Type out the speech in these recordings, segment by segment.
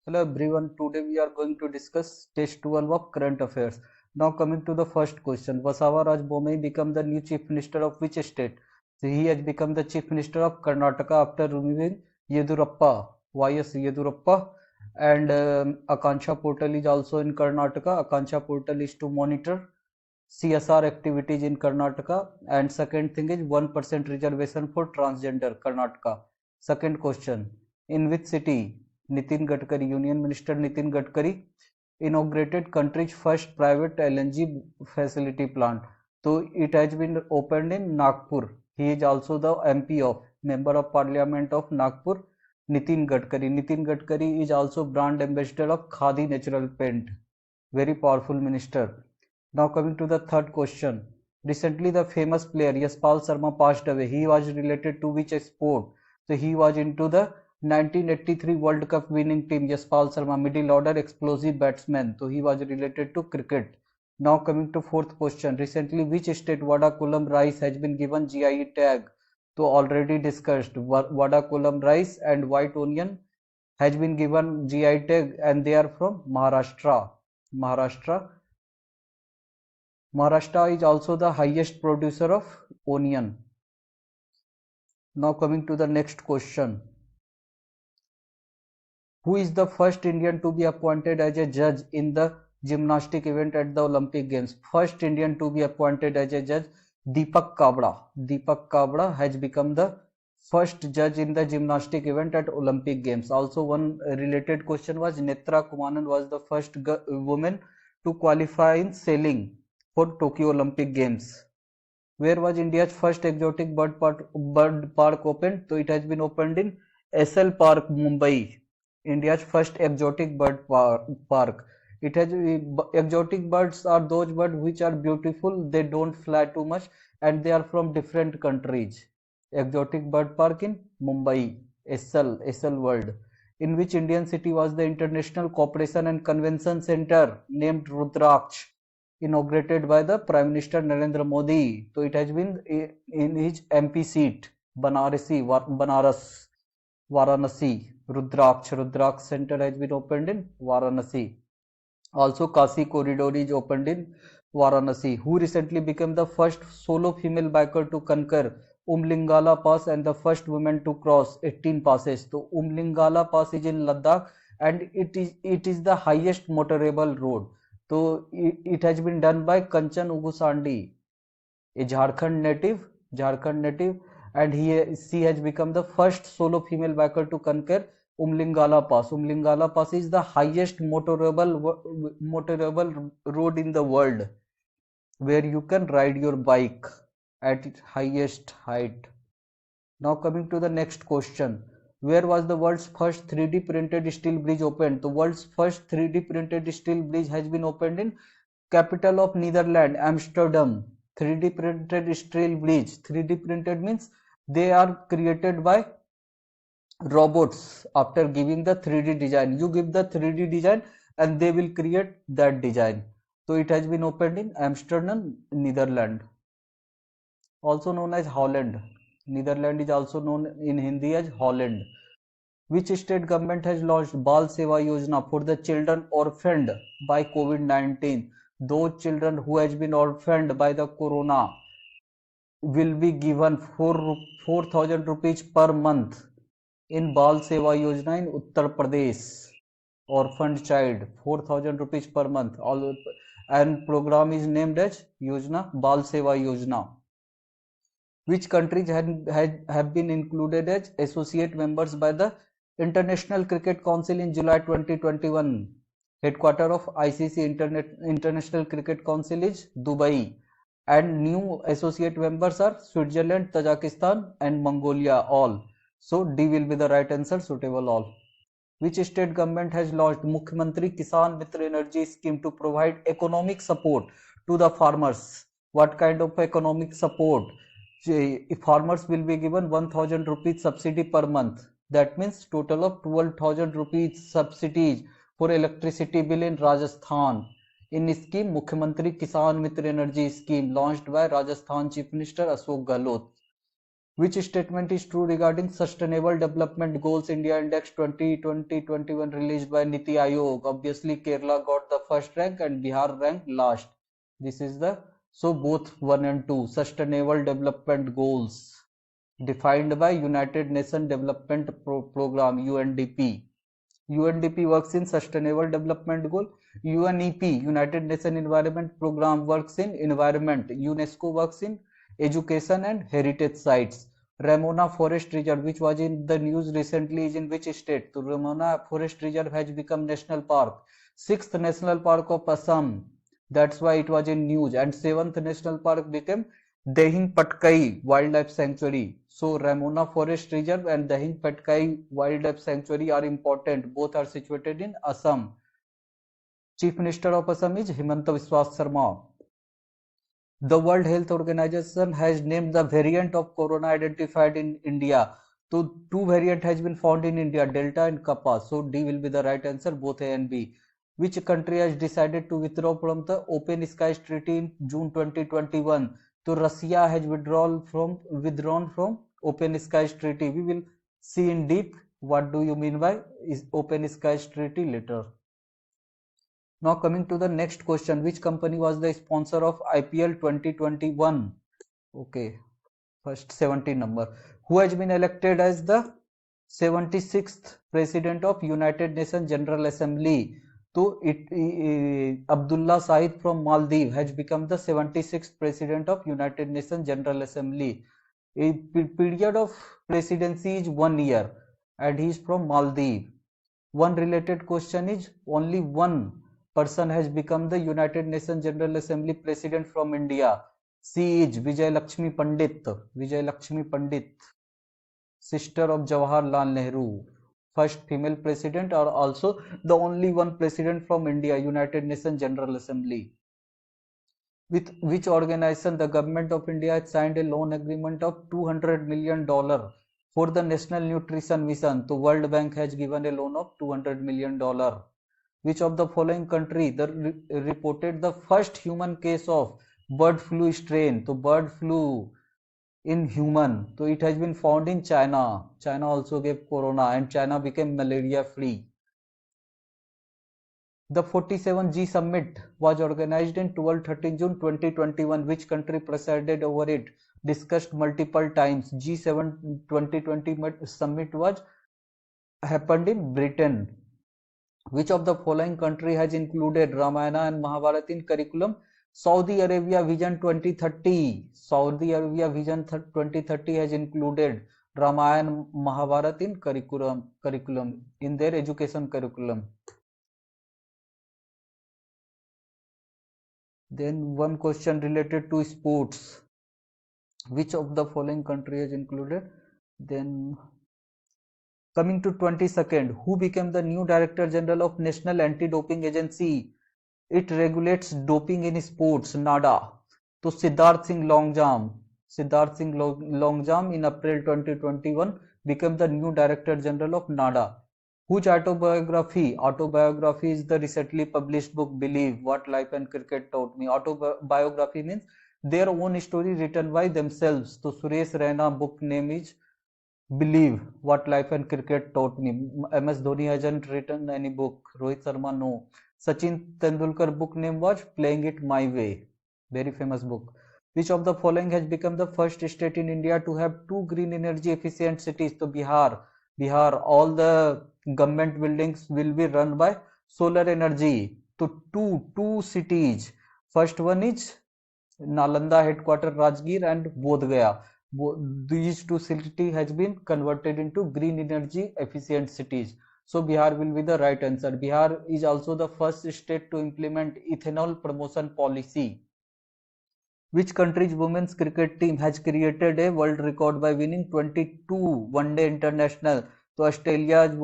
Hello everyone, today we are going to discuss test 12 of current affairs. Now coming to the first question, Vasawa Raj Bommai become the new chief minister of which state? So he has become the chief minister of Karnataka after removing Yedurappa, Y.S. Yedurappa, and Akansha portal is also in Karnataka. Akansha portal is to monitor CSR activities in Karnataka, and second thing is 1% reservation for transgender Karnataka. Second question, in which city Nitin Gadkari, Union Minister Nitin Gadkari inaugurated country's first private LNG facility plant? So it has been opened in Nagpur. He is also the MP of Member of Parliament of Nagpur, Nitin Gadkari. Nitin Gadkari is also brand ambassador of Khadi Natural Paint. Very powerful minister. Now coming to the third question. Recently the famous player Yaspal Sharma passed away. He was related to which sport? So he was into the 1983 World Cup winning team Yaspal Sharma, middle order explosive batsman. So he was related to cricket. Now coming to fourth question. Recently which state Vada Kolam rice has been given GI tag? So already discussed, Vada Kolam rice and white onion has been given GI tag and they are from Maharashtra. Maharashtra. Maharashtra is also the highest producer of onion. Now coming to the next question. Who is the first Indian to be appointed as a judge in the gymnastic event at the Olympic Games? First Indian to be appointed as a judge, Deepak Kabra. Deepak Kabra has become the first judge in the gymnastic event at Olympic Games. Also one related question was Netra Kumanan was the first woman to qualify in sailing for Tokyo Olympic Games. Where was India's first exotic bird park opened? So it has been opened in SL Park, Mumbai. India's first exotic park. It has exotic birds are those birds which are beautiful. They don't fly too much, and they are from different countries. Exotic bird park in Mumbai, SL World. In which Indian city was the International Cooperation and Convention Center named Rudraksh, inaugurated by the Prime Minister Narendra Modi? So it has been in his MP seat, Banaras, Varanasi. Rudraksh Center has been opened in Varanasi. Also, Kasi Corridor is opened in Varanasi. Who recently became the first solo female biker to conquer Umlingala Pass and the first woman to cross 18 passes? So Umlingala Pass is in Ladakh and it is the highest motorable road. So it has been done by Kanchan Ugusandi, a Jharkhand native, and she has become the first solo female biker to conquer Umlingala Pass. Umlingala Pass is the highest motorable road in the world where you can ride your bike at its highest height. Now coming to the next question. Where was the world's first 3D printed steel bridge opened? The world's first 3D printed steel bridge has been opened in capital of Netherlands, Amsterdam. 3D printed steel bridge. 3D printed means they are created by robots after giving the 3D design. You give the 3D design and they will create that design. So it has been opened in Amsterdam, Netherlands, also known as Holland. Netherlands is also known in Hindi as Holland. Which state government has launched Bal Seva Yojana for the children orphaned by COVID-19? Those children who has been orphaned by the corona will be given 4,000 rupees per month in Bal Seva Yojana in Uttar Pradesh. Orphaned child, 4,000 rupees per month. And program is named as Yojana, Bal Seva Yojana. Which countries have been included as associate members by the International Cricket Council in July 2021? Headquarter of ICC International Cricket Council is Dubai, and new associate members are Switzerland, Tajikistan, and Mongolia. All. So D will be the right answer. Suitable all. Which state government has launched Mukhyamantri Kisan Mitra Energy scheme to provide economic support to the farmers? What kind of economic support? Farmers will be given 1,000 rupees subsidy per month. That means total of 12,000 rupees subsidies for electricity bill in Rajasthan. In scheme Mukhyamantri Kisan Mitra Energy scheme launched by Rajasthan Chief Minister Ashok Gehlot. Which statement is true regarding Sustainable Development Goals India Index 2020-21 released by Niti Aayog? Obviously, Kerala got the first rank and Bihar ranked last. This is the, so both 1 and 2 Sustainable Development Goals defined by United Nations Development Program UNDP. UNDP works in Sustainable Development Goal. UNEP, United Nations Environment Program, works in environment. UNESCO works in education and heritage sites. Ramona Forest Reserve, which was in the news recently, is in which state? So Ramona Forest Reserve has become national park. Sixth national park of Assam. That's why it was in news. And seventh national park became Dehing Patkai Wildlife Sanctuary. So Ramona Forest Reserve and Dehing Patkai Wildlife Sanctuary are important. Both are situated in Assam. Chief Minister of Assam is Himanta Biswa Sarma. The World Health Organization has named the variant of corona identified in India. So two variant has been found in India, Delta and Kappa. So D will be the right answer, both A and B. Which country has decided to withdraw from the Open Skies Treaty in June 2021? So Russia has withdrawn from Open Skies Treaty. We will see in deep what do you mean by is Open Skies Treaty later. Now coming to the next question, which company was the sponsor of IPL 2021? Okay, first 17 number. Who has been elected as the 76th President of United Nations General Assembly? So Abdullah Shahid from Maldives has become the 76th President of United Nations General Assembly. A period of presidency is 1 year and he is from Maldives. One related question is only one person has become the United Nations General Assembly President from India. She is Vijay Lakshmi Pandit. Vijay Lakshmi Pandit, sister of Jawaharlal Nehru. First female president or also the only one president from India, United Nations General Assembly. With which organization the government of India has signed a loan agreement of $200 million for the National Nutrition Mission? The World Bank has given a loan of $200 million. Which of the following country reported the first human case of bird flu strain? So bird flu in human. So it has been found in China. China also gave corona and China became malaria free. The 47G summit was organized in 12-13 June 2021. Which country presided over it? Discussed multiple times. G7 2020 summit was happened in Britain. Which of the following country has included Ramayana and Mahabharata in curriculum? Saudi Arabia Vision 2030. Saudi Arabia Vision 2030 has included Ramayana and Mahabharata in curriculum in their education curriculum. Then one question related to sports. Which of the following country has included? Then coming to 22nd, who became the new Director General of National Anti-Doping Agency? It regulates doping in sports, NADA. So Siddharth Singh Longjam in April 2021 became the new Director General of NADA. Whose autobiography is the recently published book Believe, What Life and Cricket Taught Me? Autobiography means their own story written by themselves. So Suresh Raina book name is Believe, What Life and Cricket Taught Me. MS Dhoni hasn't written any book. Rohit Sharma no. Sachin Tendulkar book name was Playing It My Way. Very famous book. Which of the following has become the first state in India to have two green energy efficient cities? So Bihar, all the government buildings will be run by solar energy. So two cities. First one is Nalanda headquarter Rajgir and Bodh Gaya. These two cities has been converted into green energy efficient cities. So Bihar will be the right answer. Bihar is also the first state to implement ethanol promotion policy. Which country's women's cricket team has created a world record by winning 22 one-day international? So Australia's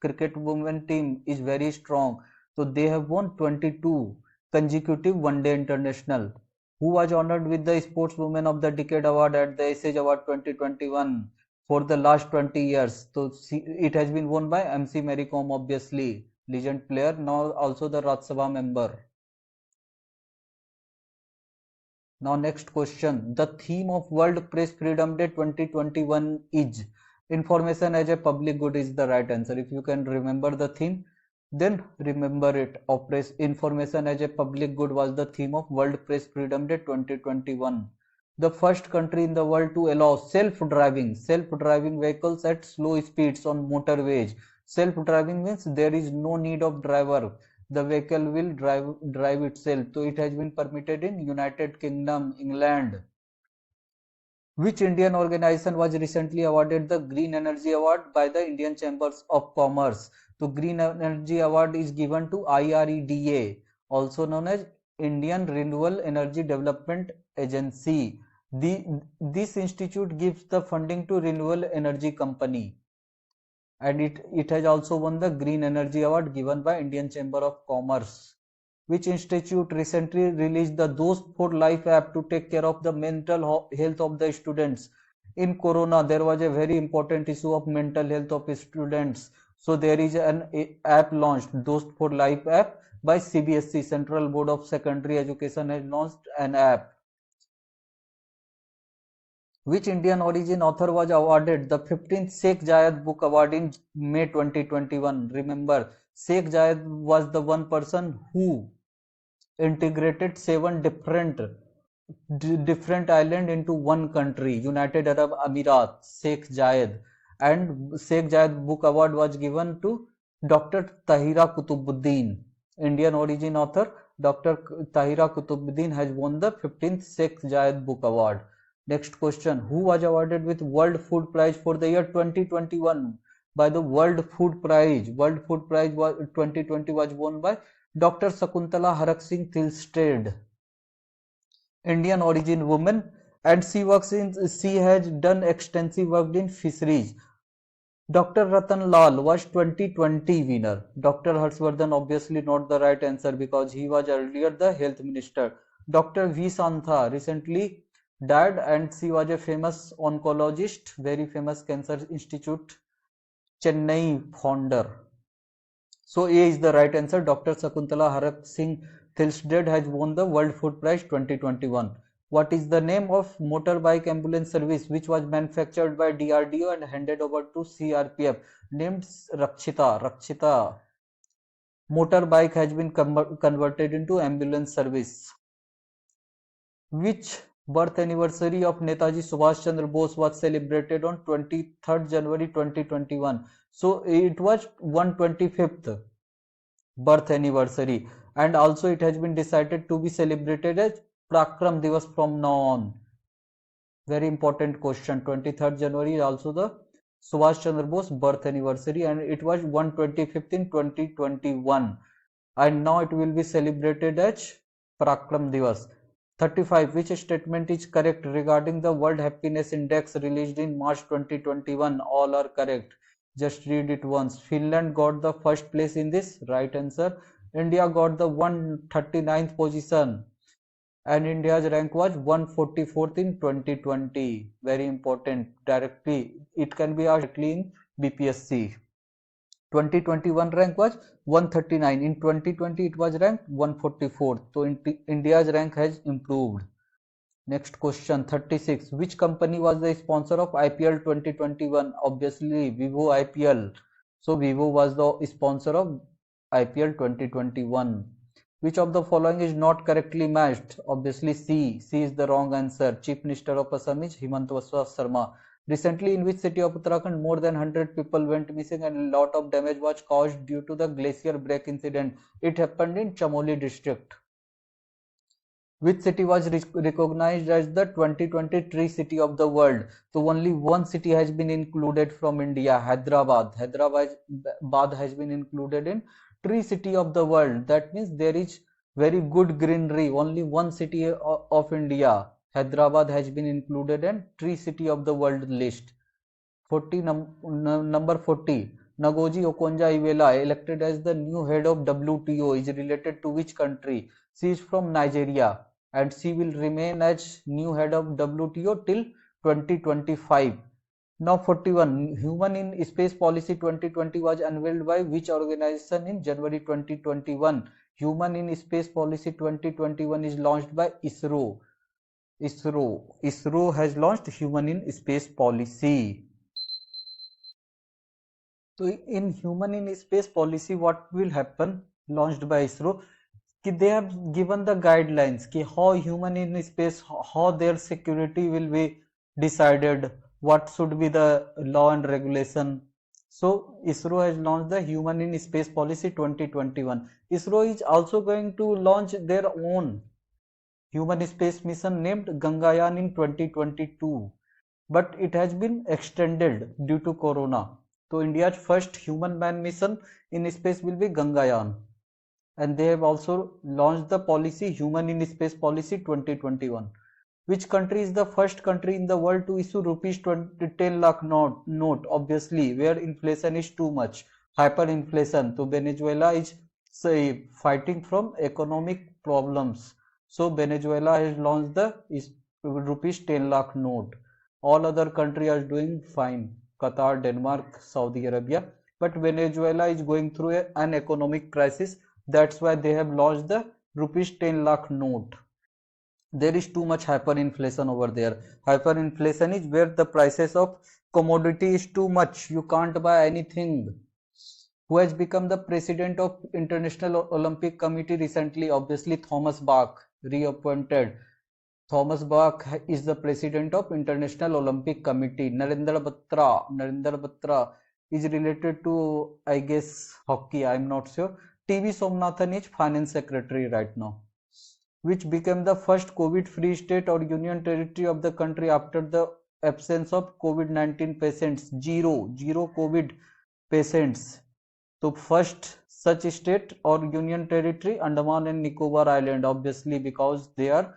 cricket women team is very strong. So they have won 22 consecutive one-day international. Who was honored with the Sportswoman of the Decade Award at the SAGE Award 2021 for the last 20 years? So it has been won by MC Mary Kom, obviously, legend player, now also the Rajya Sabha member. Now next question. The theme of World Press Freedom Day 2021 is information as a public good is the right answer. If you can remember the theme, then remember it. Information as a public good was the theme of World Press Freedom Day 2021. The first country in the world to allow self-driving vehicles at slow speeds on motorways. Self-driving means there is no need of driver, the vehicle will drive itself. So it has been permitted in United Kingdom, England. Which Indian organization was recently awarded the Green Energy Award by the Indian Chambers of Commerce? The Green Energy Award is given to IREDA, also known as Indian Renewable Energy Development Agency. This institute gives the funding to renewable energy company, and it has also won the Green Energy Award given by Indian Chamber of Commerce. Which institute recently released the Dost for Life app to take care of the mental health of the students? In Corona, there was a very important issue of mental health of students. So there is an app launched, Dost for Life app by CBSE, Central Board of Secondary Education has launched an app. Which Indian origin author was awarded the 15th Sheikh Zayed Book Award in May 2021? Remember, Sheikh Zayed was the one person who integrated 7 different islands into one country, United Arab Emirates, Sheikh Zayed. And Sheikh Zayed Book Award was given to Dr. Tahira Kutubuddin. Indian origin author Dr. Tahira Kutubuddin has won the 15th Sheikh Zayed Book Award. Next question. Who was awarded with World Food Prize for the year 2021 by the World Food Prize? World Food Prize 2020 was won by Dr. Sakuntala Haraksingh Thilsted, Indian origin woman, and she has done extensive work in fisheries. Dr. Ratan Lal was 2020 winner. Dr. Harshvardhan obviously not the right answer because he was earlier the health minister. Dr. V. Santha recently died, and she was a famous oncologist, very famous cancer institute, Chennai founder. So A is the right answer. Dr. Sakuntala Haraksingh Thilsted has won the World Food Prize 2021. What is the name of motorbike ambulance service which was manufactured by DRDO and handed over to CRPF? Named Rakshita. Rakshita motorbike has been converted into ambulance service. Which birth anniversary of Netaji Subhash Chandra Bose was celebrated on 23rd January 2021? So it was 125th birth anniversary, and also it has been decided to be celebrated as Prakram Divas from now on. Very important question. 23rd January is also the Subhash Chandra Bose birth anniversary, and it was 125th in 2021, and now it will be celebrated as Prakram Divas. 35. Which statement is correct regarding the World Happiness Index released in March 2021? All are correct. Just read it once. Finland got the first place in this. Right answer. India got the 139th position, and India's rank was 144th in 2020. Very important. Directly, it can be asked directly in BPSC. 2021 rank was 139. In 2020 it was ranked 144. So India's rank has improved. Next question, 36. Which company was the sponsor of IPL 2021? Obviously Vivo IPL. So Vivo was the sponsor of IPL 2021. Which of the following is not correctly matched? Obviously C. C is the wrong answer. Chief Minister of Assam is Himanta Biswa Sarma. Recently, in which city of Uttarakhand more than 100 people went missing and a lot of damage was caused due to the glacier break incident? It happened in Chamoli district. Which city was recognized as the 2020 Tree City of the World? So only one city has been included from India, Hyderabad. Hyderabad has been included in Tree City of the World. That means there is very good greenery. Only one city of India, Hyderabad, has been included in Tree City of the World list. Number 40. Ngozi Okonjo-Iweala, elected as the new head of WTO, is related to which country? She is from Nigeria, and she will remain as new head of WTO till 2025. Now 41. Human in Space Policy 2020 was unveiled by which organization in January 2021? Human in Space Policy 2021 is launched by ISRO. ISRO has launched Human in Space policy. So in Human in Space policy, what will happen, launched by ISRO, they have given the guidelines how human in space, how their security will be decided, what should be the law and regulation. So ISRO has launched the Human in Space policy 2021. ISRO is also going to launch their own human space mission named Gangayaan in 2022, but it has been extended due to corona. So India's first human man mission in space will be Gangayaan, and they have also launched the policy Human in Space policy 2021. Which country is the first country in the world to issue rupees 10 lakh note? Obviously, where inflation is too much, hyperinflation. So Venezuela is, say, fighting from economic problems. So Venezuela has launched the rupees 10 lakh note. All other countries are doing fine. Qatar, Denmark, Saudi Arabia. But Venezuela is going through an economic crisis. That's why they have launched the rupees 10 lakh note. There is too much hyperinflation over there. Hyperinflation is where the prices of commodity is too much. You can't buy anything. Who has become the president of International Olympic Committee recently? Obviously, Thomas Bach, reappointed. Thomas Bach is the president of International Olympic Committee. Narendra Batra is related to, I guess, hockey. I'm not sure. TV Somnathan is finance secretary right now. Which became the first COVID-free state or union territory of the country after the absence of COVID-19 patients. Zero COVID patients. So first such state or union territory, Andaman and Nicobar Island, obviously because they are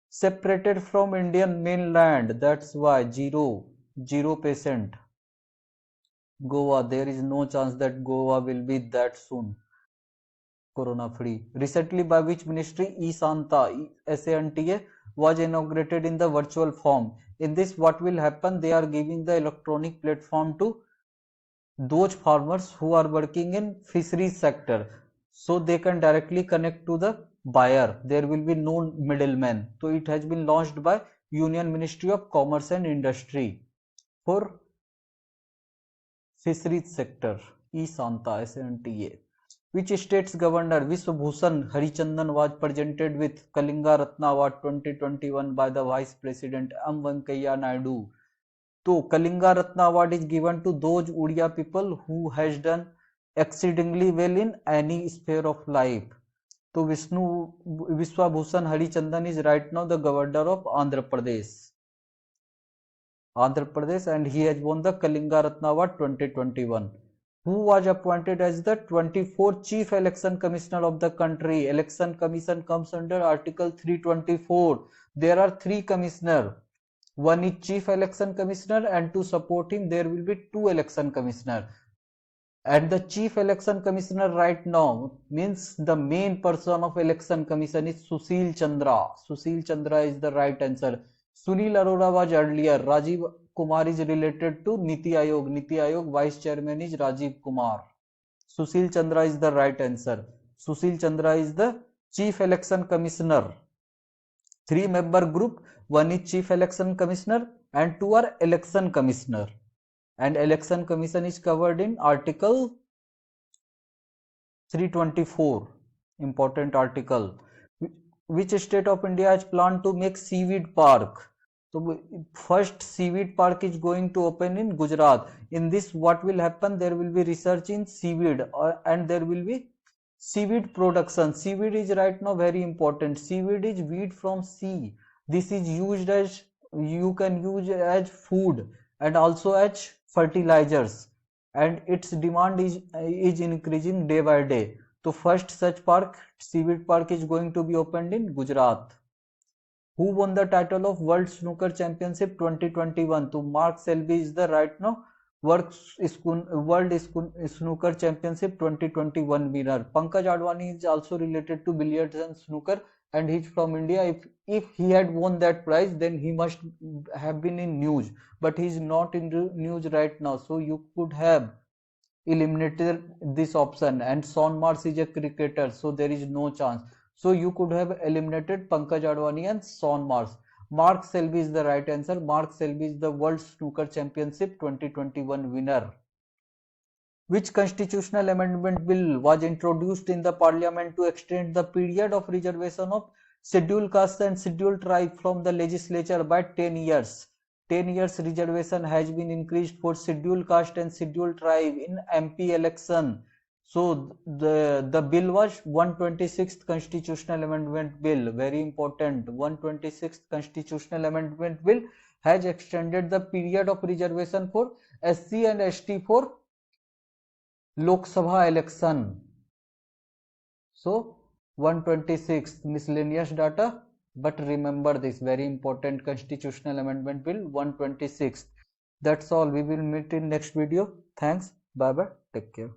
separated from Indian mainland. That's why zero patient. Goa, there is no chance that Goa will be that soon corona free. Recently, by which ministry? eSanta, SANTA, was inaugurated in the virtual form. In this, what will happen? They are giving the electronic platform to those farmers who are working in fisheries sector, so they can directly connect to the buyer. There will be no middleman. So it has been launched by Union Ministry of Commerce and Industry for fisheries sector. eSanta, SANTA. Which state's governor Vishwabhushan Harichandan was presented with Kalinga Ratna Award 2021 by the Vice President M. Venkaiah Naidu? So Kalinga Ratna Award is given to those Odia people who has done exceedingly well in any sphere of life. So Vishwabhushan Harichandan is right now the governor of Andhra Pradesh, and he has won the Kalinga Ratna Award 2021. Who was appointed as the 24th Chief Election Commissioner of the country? Election Commission comes under Article 324. There are 3 commissioners. One is Chief Election Commissioner, and to support him there will be 2 Election Commissioners. And the Chief Election Commissioner right now, means the main person of Election Commission, is Sushil Chandra. Sushil Chandra is the right answer. Sunil Arora was earlier. Rajiv Kumar is related to Niti Aayog. Niti Aayog Vice Chairman is Rajiv Kumar. Sushil Chandra is the right answer. Sushil Chandra is the Chief Election Commissioner. 3-member group. One is Chief Election Commissioner and 2 are Election Commissioner. And Election Commission is covered in Article 324. Important article. Which state of India has planned to make seaweed park? So first seaweed park is going to open in Gujarat. In this, what will happen? There will be research in seaweed and there will be seaweed production. Seaweed is right now very important. Seaweed is weed from sea. This is used as, you can use as food and also as fertilizers, and its demand is increasing day by day. So first such park, seaweed park, is going to be opened in Gujarat. Who won the title of World Snooker Championship 2021? So Mark Selby is the right now World Snooker Championship 2021 winner. Pankaj Advani is also related to billiards and snooker, and he's from India. If he had won that prize, then he must have been in news, but he's not in news right now. So you could have eliminated this option, and Sean Mars is a cricketer, so there is no chance. So you could have eliminated Pankaj Advani and Sean Mars. Mark Selby is the right answer. Mark Selby is the World Snooker Championship 2021 winner. Which constitutional amendment bill was introduced in the parliament to extend the period of reservation of scheduled castes and scheduled tribes from the legislature by 10 years? 10 years reservation has been increased for scheduled caste and scheduled tribe in MP election. So the bill was 126th Constitutional Amendment Bill. Very important. 126th Constitutional Amendment Bill has extended the period of reservation for SC and ST for Lok Sabha election. So 126 miscellaneous data, but remember this very important Constitutional Amendment Bill 126. That's all. We will meet in next video. Thanks. Bye bye. Take care.